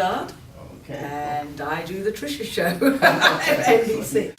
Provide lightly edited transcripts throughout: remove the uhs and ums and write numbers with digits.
Goddard, and I do the Trisha Show at NBC.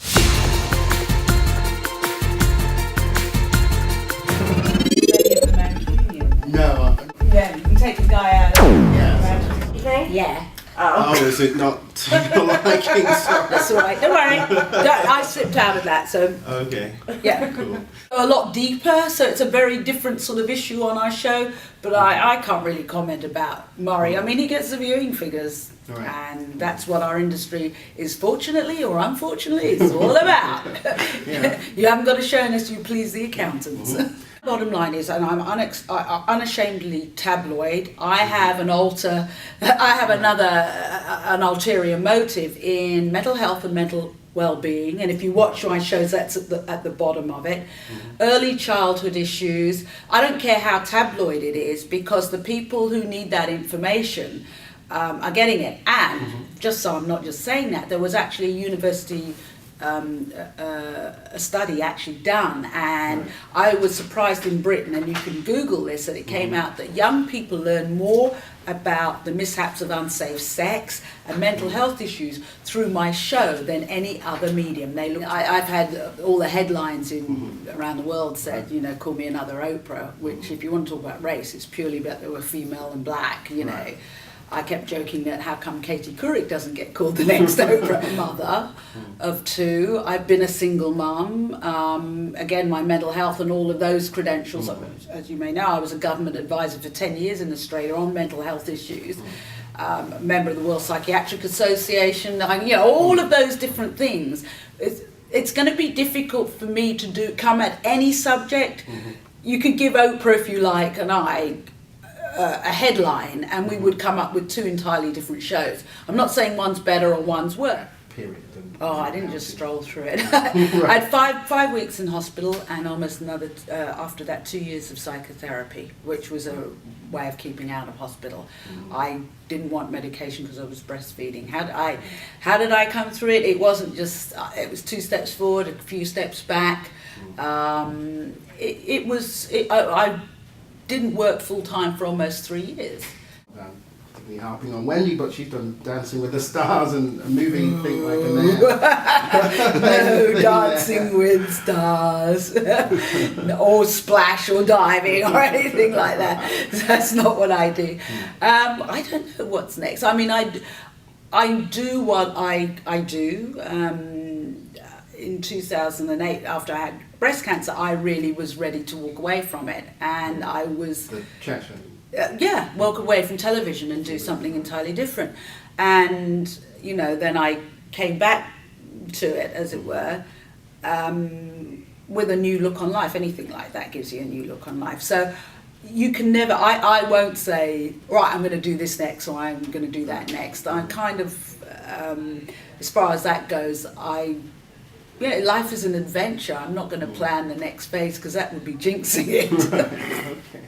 No. Yeah, you can take the guy out. Yeah. You think? Yeah. Oh, is it not to your liking? Sorry. That's all right. Don't worry. I slipped out of that, so Okay. yeah. Cool. A lot deeper, so it's a very different sort of issue on our show. But I can't really comment about Murray. I mean, he gets the viewing figures, Right. and that's what our industry is, fortunately or unfortunately, it's all about. Yeah. You haven't got a show unless you please the accountants. Bottom line is, and I'm unashamedly tabloid. I have an ulterior motive in mental health and mental well-being, and if you watch my shows, that's at the bottom of it. Early childhood issues. I don't care how tabloid it is, because the people who need that information are getting it. And just so I'm not just saying that, there was actually a university a study actually done, and I was surprised in Britain, and you can Google this, that it came out that young people learn more about the mishaps of unsafe sex and mental health issues through my show than any other medium. I've had all the headlines around the world said, you know, call me another Oprah, which if you want to talk about race, it's purely about they were female and black, you know. I kept joking that how come Katie Couric doesn't get called the next Oprah? Mother of two. I've been a single mum. Again, my mental health and all of those credentials. As you may know, I was a government advisor for 10 years in Australia on mental health issues. A member of the World Psychiatric Association. You know, all of those different things. It's going to be difficult for me to come at any subject. You could give Oprah, if you like, and a headline, and we would come up with two entirely different shows. I'm not saying one's better or one's worse. Period. Oh, I didn't just stroll through it. I had five weeks in hospital, and almost another, after that, 2 years of psychotherapy, which was a way of keeping out of hospital. I didn't want medication because I was breastfeeding. How did I come through it? It wasn't just, it was 2 steps forward, a few steps back. I didn't work full-time for almost 3 years. Particularly harping on Wendy, but she's done Dancing with the Stars and a movie Think Like a Man. No, Dancing with Stars, or splash or diving or anything like that. That's not what I do. I don't know what's next. I mean, I do what I do. In 2008, after I had breast cancer, I really was ready to walk away from it, and I was walk away from television and do something entirely different. And you know, then I came back to it, as it were, with a new look on life. Anything like that gives you a new look on life. So you can never, I won't say, right, I'm going to do this next or I'm going to do that next. I kind of, as far as that goes, life is an adventure. I'm not going to plan the next phase because that would be jinxing it. Okay.